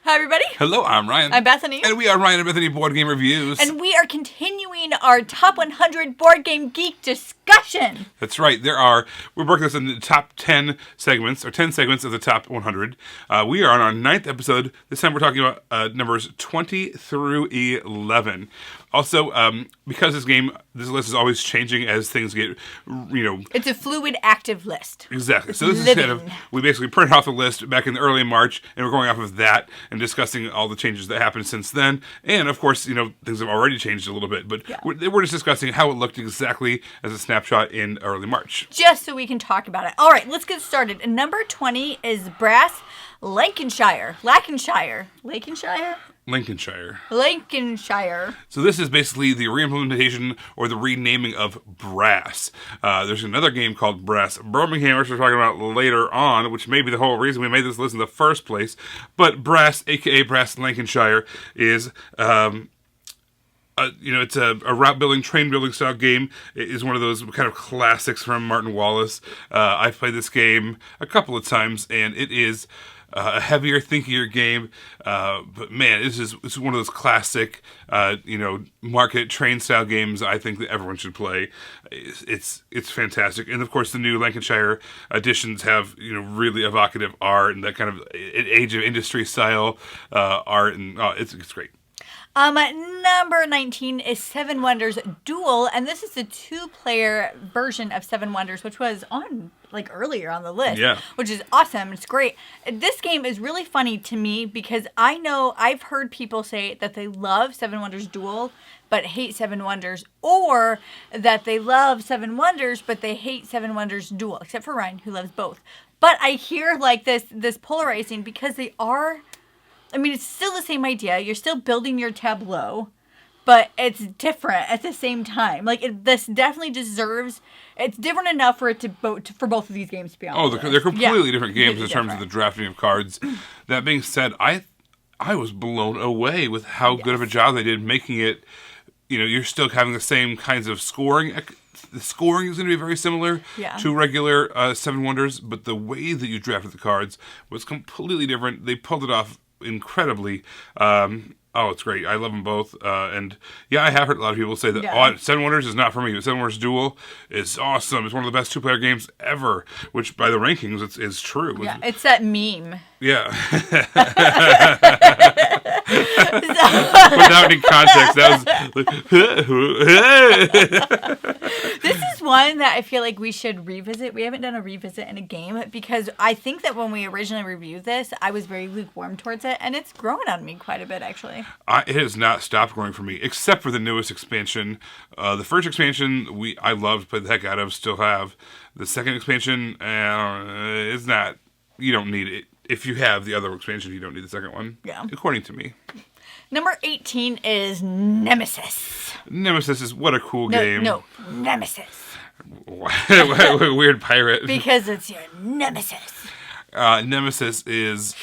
Hi, everybody. Hello, I'm Ryan. I'm Bethany. And we are Ryan and Bethany Board Game Reviews. And we are continuing our Top 100 Board Game Geek discussion. That's right. We're working this in the top 10 segments, or 10 segments of the top 100. We are on our 9th episode. This time we're talking about numbers 20 through 11. Also, because this list is always changing as things get, It's a fluid, active list. Exactly. So this is we basically printed off the list back in early March, and we're going off of that and discussing all the changes that happened since then. And, of course, things have already changed a little bit. But we're just discussing how it looked exactly as a snapshot in early March. Just so we can talk about it. All right, let's get started. And number 20 is Brass Lancashire. So this is basically the reimplementation or the renaming of Brass. There's another game called Brass Birmingham, which we're talking about later on, which may be the whole reason we made this list in the first place. But Brass, aka Brass Lancashire, is it's a route building, train building style game. It is one of those kind of classics from Martin Wallace. I've played this game a couple of times, and it is a heavier, thinkier game, but man, it's one of those classic, market train style games I think that everyone should play. It's fantastic, and of course the new Lancashire editions have really evocative art and that kind of age of industry style art, and it's great. Number 19 is Seven Wonders Duel, and this is the 2-player version of Seven Wonders, which was on earlier on the list, which is awesome. It's great. This game is really funny to me because I've heard people say that they love Seven Wonders Duel but hate Seven Wonders, or that they love Seven Wonders but they hate Seven Wonders Duel, except for Ryan, who loves both. But I hear this polarizing because they are. It's still the same idea. You're still building your tableau, but it's different at the same time. This definitely deserves. It's different enough for it for both of these games to be on. They're completely different games in terms of the drafting of cards. That being said, I was blown away with how good of a job they did making it. You're still having the same kinds of scoring. The scoring is going to be very similar to regular Seven Wonders, but the way that you drafted the cards was completely different. They pulled it off incredibly. It's great. I love them both. And I have heard a lot of people say that Seven Wonders is not for me, but Seven Wonders Duel is awesome. It's one of the best 2-player games ever, which by the rankings is true. Yeah, it's that meme. Yeah. Without any context, This is one that I feel like we should revisit. We haven't done a revisit in a game because I think that when we originally reviewed this, I was very lukewarm towards it, and it's grown on me quite a bit, actually. It has not stopped growing for me, except for the newest expansion. The first expansion, I loved, played the heck out of, still have. The second expansion, it's not. You don't need it. If you have the other expansion, you don't need the second one. Yeah. According to me. Number 18 is Nemesis. Nemesis is what a cool game. No, Nemesis. Weird pirate. Because it's your nemesis. Nemesis is...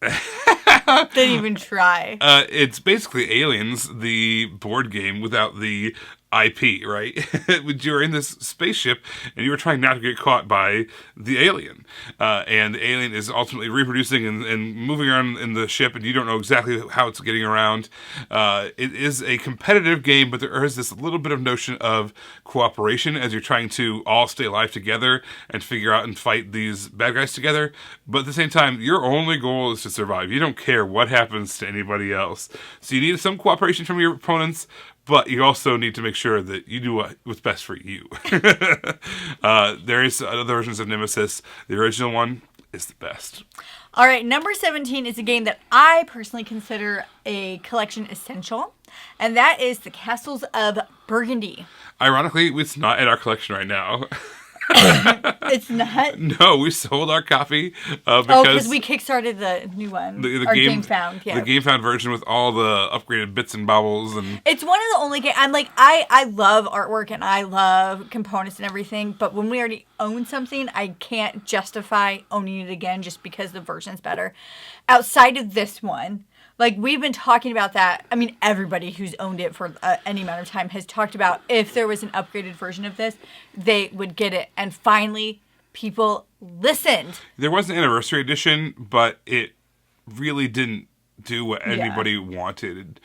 Didn't even try. It's basically Aliens, the board game, without the IP, right? You're in this spaceship, and you were trying not to get caught by the alien. And the alien is ultimately reproducing and moving around in the ship, and you don't know exactly how it's getting around. It is a competitive game, but there is this little bit of notion of cooperation as you're trying to all stay alive together and figure out and fight these bad guys together. But at the same time, your only goal is to survive. You don't care what happens to anybody else. So you need some cooperation from your opponents, but you also need to make sure that you do what's best for you. There is other versions of Nemesis. The original one is the best. All right, number 17 is a game that I personally consider a collection essential, and that is the Castles of Burgundy. Ironically, it's not in our collection right now. It's not? No, we sold our copy because we kickstarted the new one. The Game Found, The Game Found version with all the upgraded bits and bobbles. And it's one of the only games. I'm I love artwork and I love components and everything, but when we already own something, I can't justify owning it again just because the version's better. Outside of this one, we've been talking about that. Everybody who's owned it for any amount of time has talked about if there was an upgraded version of this, they would get it. And finally, people listened. There was an anniversary edition, but it really didn't do what anybody wanted.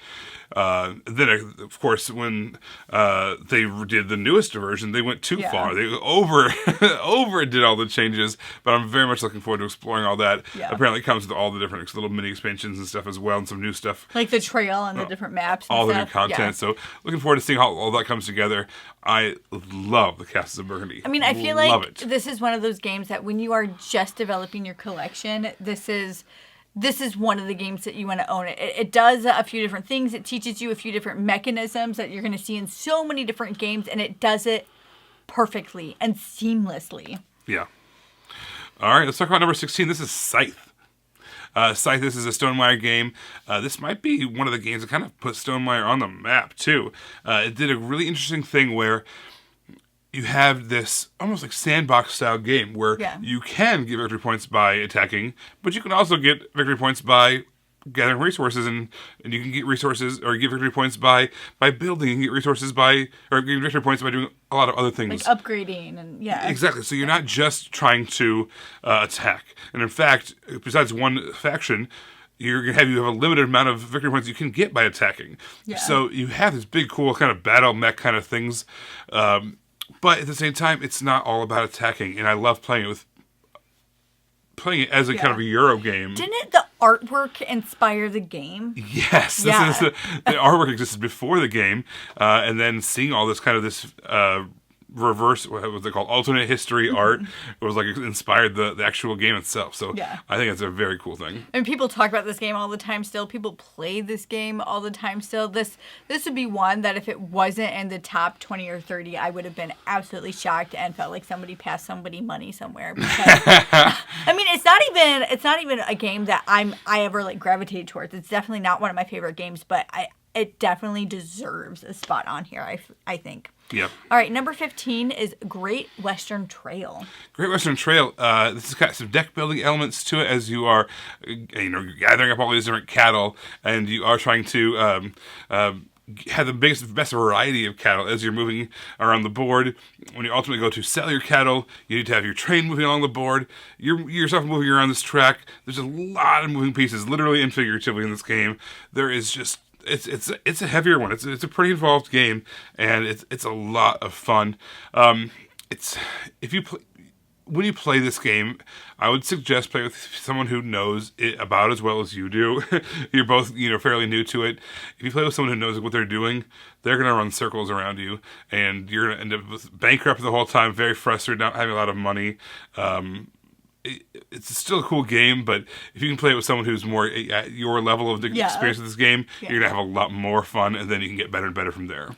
Then, of course, when they did the newest version, they went too far. They overdid all the changes, but I'm very much looking forward to exploring all that. Yeah. Apparently, it comes with all the different little mini expansions and stuff as well, and some new stuff. Like the trail and the different maps and all stuff. The new content. Yeah. So, looking forward to seeing how all that comes together. I love the Castles of Burgundy. I mean, I feel like this is one of those games that when you are just developing your collection, this is one of the games that you want to own. It does a few different things. It teaches you a few different mechanisms that you're going to see in so many different games, and it does it perfectly and seamlessly. Yeah. All right, let's talk about number 16. This is Scythe. Scythe, this is a Stonemaier game. This might be one of the games that kind of put Stonemaier on the map, too. It did a really interesting thing where you have this almost like sandbox-style game where you can get victory points by attacking, but you can also get victory points by gathering resources, and you can get resources or get victory points by building, and get resources by, or get victory points by doing a lot of other things. Like upgrading and Exactly. So you're not just trying to attack. And in fact, besides one faction, you have a limited amount of victory points you can get by attacking. Yeah. So you have this big, cool kind of battle mech kind of things. But at the same time, it's not all about attacking, and I love playing it as a kind of a Euro game. Didn't the artwork inspire the game? Yes, the artwork existed before the game, and then seeing all this kind of this reverse, what was it called, alternate history art. It was like it inspired the actual game itself. So I think it's a very cool thing. And people talk about this game all the time still. People play this game all the time still. This would be one that if it wasn't in the top 20 or 30, I would have been absolutely shocked and felt like somebody passed somebody money somewhere. Because, I mean, it's not even a game that I ever like gravitated towards. It's definitely not one of my favorite games, but it definitely deserves a spot on here, I think. Yep. All right, number 15 is Great Western Trail. Great Western Trail. This has got some deck building elements to it as you are, gathering up all these different cattle, and you are trying to have the best variety of cattle as you're moving around the board. When you ultimately go to sell your cattle, you need to have your train moving along the board. You're yourself moving around this track. There's a lot of moving pieces, literally and figuratively, in this game. There is just it's a heavier one. It's a pretty involved game, and it's a lot of fun. When you play this game, I would suggest play with someone who knows it about as well as you do. You're both fairly new to it. If you play with someone who knows what they're doing, they're going to run circles around you, and you're going to end up bankrupt the whole time, very frustrated, not having a lot of money. It's still a cool game, but if you can play it with someone who's more at your level of experience with this game, you're going to have a lot more fun, and then you can get better and better from there.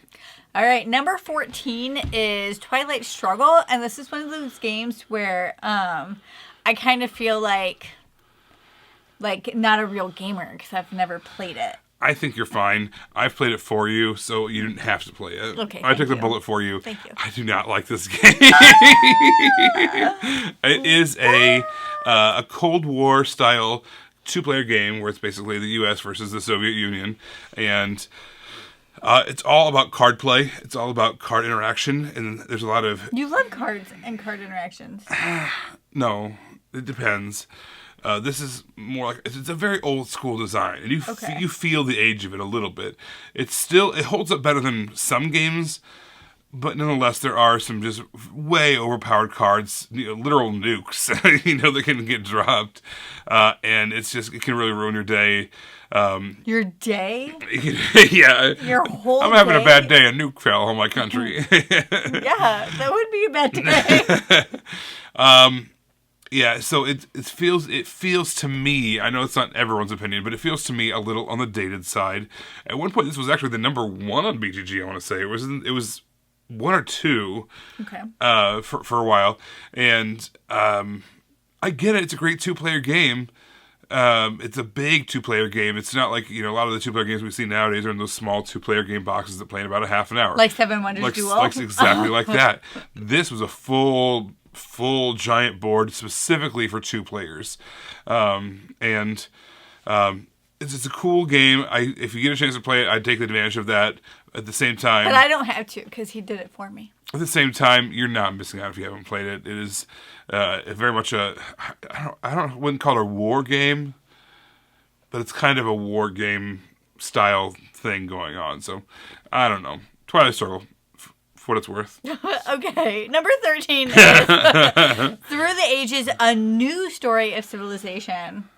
All right, number 14 is Twilight Struggle, and this is one of those games where I kind of feel like not a real gamer because I've never played it. I think you're fine. I've played it for you, so you didn't have to play it. Okay, I took the bullet for you. Thank you. I do not like this game. It is a Cold War style 2-player game where it's basically the U.S. versus the Soviet Union, and it's all about card play. It's all about card interaction, and there's a lot of... You love cards and card interactions. No, it depends. This is more like, it's a very old school design, and you feel the age of it a little bit. It holds up better than some games, but nonetheless, there are some just way overpowered cards, literal nukes, that can get dropped, and it can really ruin your day. Your day? Yeah. Your whole I'm having a bad day. A nuke fell on my country. Yeah, that would be a bad day. Yeah, so it feels to me, I know it's not everyone's opinion, but it feels to me a little on the dated side. At one point, this was actually the number 1 on BGG, I want to say. It was 1 or 2 for a while. And I get it. It's a great 2-player game. It's a big 2-player game. It's not like, a lot of the 2-player games we see nowadays are in those small 2-player game boxes that play in about a half an hour. Like Seven Wonders Duel? Like exactly like that. This was a full giant board specifically for 2 players. It's a cool game. If you get a chance to play it, I'd take advantage of that. At the same time... But I don't have to, because he did it for me. At the same time, you're not missing out if you haven't played it. It is very much wouldn't call it a war game. but it's kind of a war game style thing going on. So, I don't know. Twilight Struggle, for what it's worth. Okay, number 13 is Through the Ages, a new story of civilization.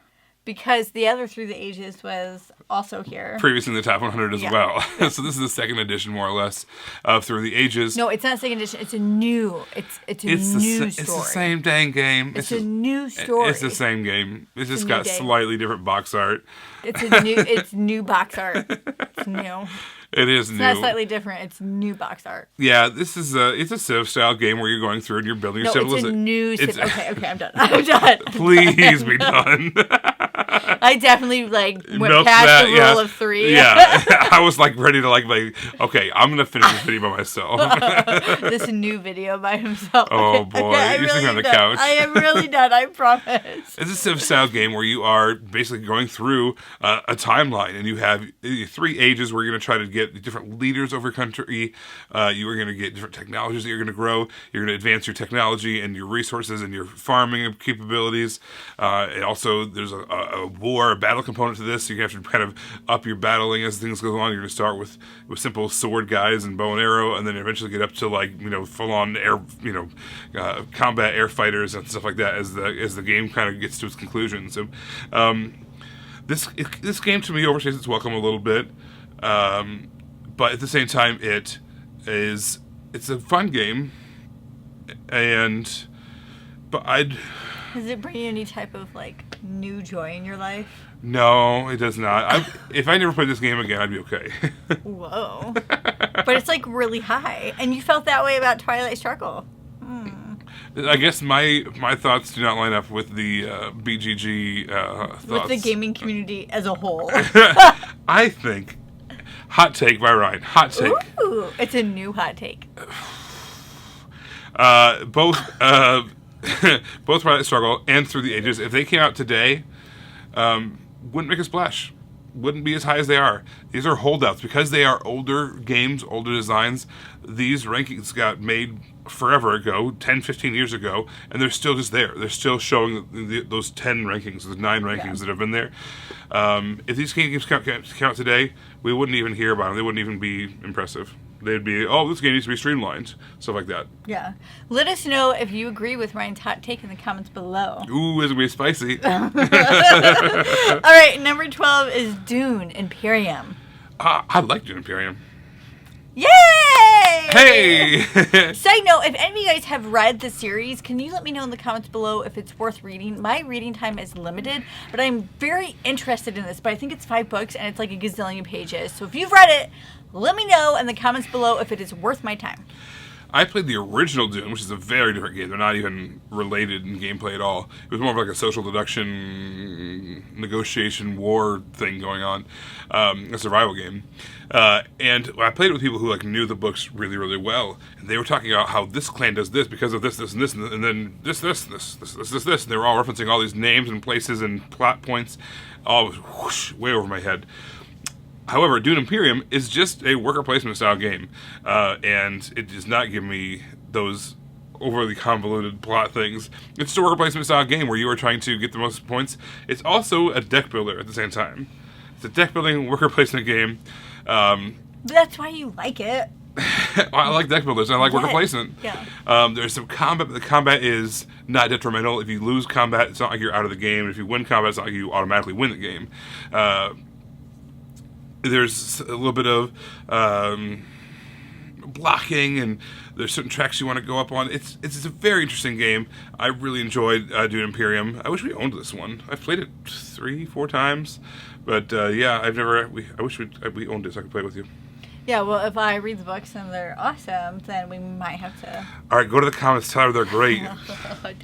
Because the other Through the Ages was also here. Previously in the top 100 as well. So this is the second edition, more or less, of Through the Ages. No, it's not second edition. It's a new. It's a new story. It's the same dang game. It's a new story. It's the same game. It's just got slightly different box art. It's new box art. It's new. It is It's new. not slightly different. It's new box art. Yeah, this is it's a Civ style game where you're going through and you're building your civilization. It's a new Civ. Okay, I'm done. I'm done. Please be done. I definitely went past the rule of 3. Yeah, I was ready to okay, I'm gonna finish this video by myself. This new video by himself. Oh boy, you're sitting on the couch. I am really done. I promise. It's a Civ style game where you are basically going through a timeline, and you have 3 ages where you're going to try to get different leaders over country. You are going to get different technologies that you're going to grow. You're going to advance your technology and your resources and your farming capabilities. And also, there's a war, a battle component to this, so you have to kind of up your battling as things go on. You're going to start with simple sword guys and bow and arrow, and then eventually get up to full-on air, combat air fighters and stuff like that as the game kind of gets to its conclusion. So, this game to me overstays its welcome a little bit, but at the same time, it's a fun game, does it bring you any type of new joy in your life? No, it does not. If I never played this game again, I'd be okay. Whoa. But it's really high. And you felt that way about Twilight Struggle. I guess my thoughts do not line up with the BGG thoughts. With the gaming community as a whole. I think... Hot take by Ryan. Hot take. Ooh, it's a new hot take. Both Twilight Struggle and Through the Ages, if they came out today, wouldn't make a splash. Wouldn't be as high as they are. These are holdouts. Because they are older games, older designs, these rankings got made forever ago, 10, 15 years ago, and they're still just there. They're still showing those 10 rankings, those 9 rankings that have been there. If these games count today, we wouldn't even hear about them. They wouldn't even be impressive. They'd be, this game needs to be streamlined. Stuff like that. Yeah. Let us know if you agree with Ryan's hot take in the comments below. Ooh, it's going to be spicy. All right, number 12 is Dune Imperium. I like Dune Imperium. Yay! Hey! Side note, if any of you guys have read the series, can you let me know in the comments below if it's worth reading? My reading time is limited, but I'm very interested in this. But I think it's 5 books, and it's a gazillion pages. So if you've read it, let me know in the comments below if it is worth my time. I played the original Dune, which is a very different game. They're not even related in gameplay at all. It was more of a social deduction, negotiation, war thing going on. A survival game. And I played it with people who knew the books really, really well. And they were talking about how this clan does this because of this, and this, and then this. And they were all referencing all these names and places and plot points. All was whoosh, way over my head. However, Dune Imperium is just a worker placement style game, and it does not give me those overly convoluted plot things. It's just a worker placement style game where you are trying to get the most points. It's also a deck builder at the same time. It's a deck building worker placement game. That's why you like it. I like deck builders. I like worker placement. Yeah. There's some combat, but the combat is not detrimental. If you lose combat, it's not like you're out of the game. If you win combat, it's not like you automatically win the game. There's a little bit of blocking, and there's certain tracks you want to go up on. It's a very interesting game. I really enjoyed Dune Imperium. I wish we owned this one. I've played it 3-4 times, but yeah, I wish we owned it so I could play it with you. Yeah, well, if I read the books and they're awesome, then we might have to... All right, go to the comments, tell her they're great.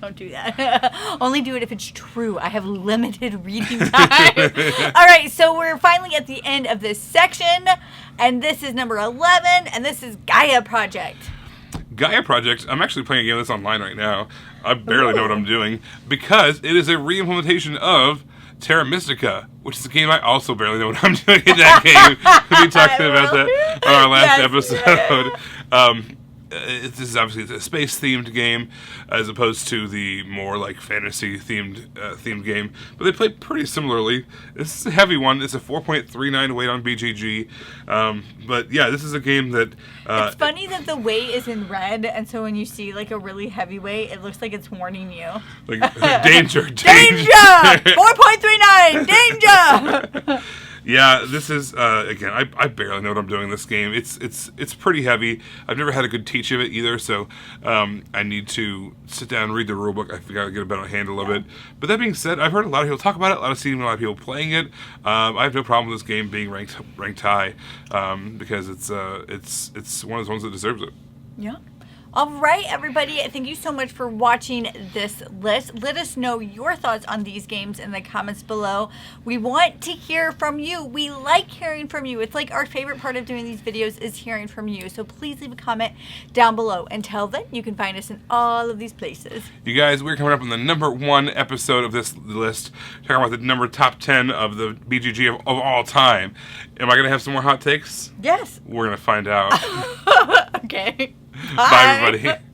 Don't do that. Only do it if it's true. I have limited reading time. All right, so we're finally at the end of this section, and this is number 11, and this is Gaia Project. Gaia Project, I'm actually playing a game that's online right now. I barely know what I'm doing, because it is a re-implementation of Terra Mystica, which is a game I also barely know what I'm doing in that game. We talked about that on our last episode. this is obviously a space-themed game as opposed to the more like fantasy-themed game, but they play pretty similarly. This is a heavy one. It's a 4.39 weight on BGG, but yeah, this is a game that... it's funny that the weight is in red, and so when you see like a really heavy weight, it looks like it's warning you. Like, danger! Danger! 4.39! Danger! Yeah, this is again. I barely know what I'm doing in this game. It's pretty heavy. I've never had a good teach of it either, so I need to sit down and read the rulebook. I got to get a better handle of it. But that being said, I've heard a lot of people talk about it. Seen a lot of people playing it. I have no problem with this game being ranked high because it's one of those ones that deserves it. Yeah. All right, everybody, thank you so much for watching this list. Let us know your thoughts on these games in the comments below. We want to hear from you. We like hearing from you. It's like our favorite part of doing these videos is hearing from you. So please leave a comment down below. Until then, you can find us in all of these places. You guys, we're coming up on the #1 episode of this list, talking about the top 10 of the BGG of all time. Am I going to have some more hot takes? Yes. We're going to find out. Okay. Bye, everybody.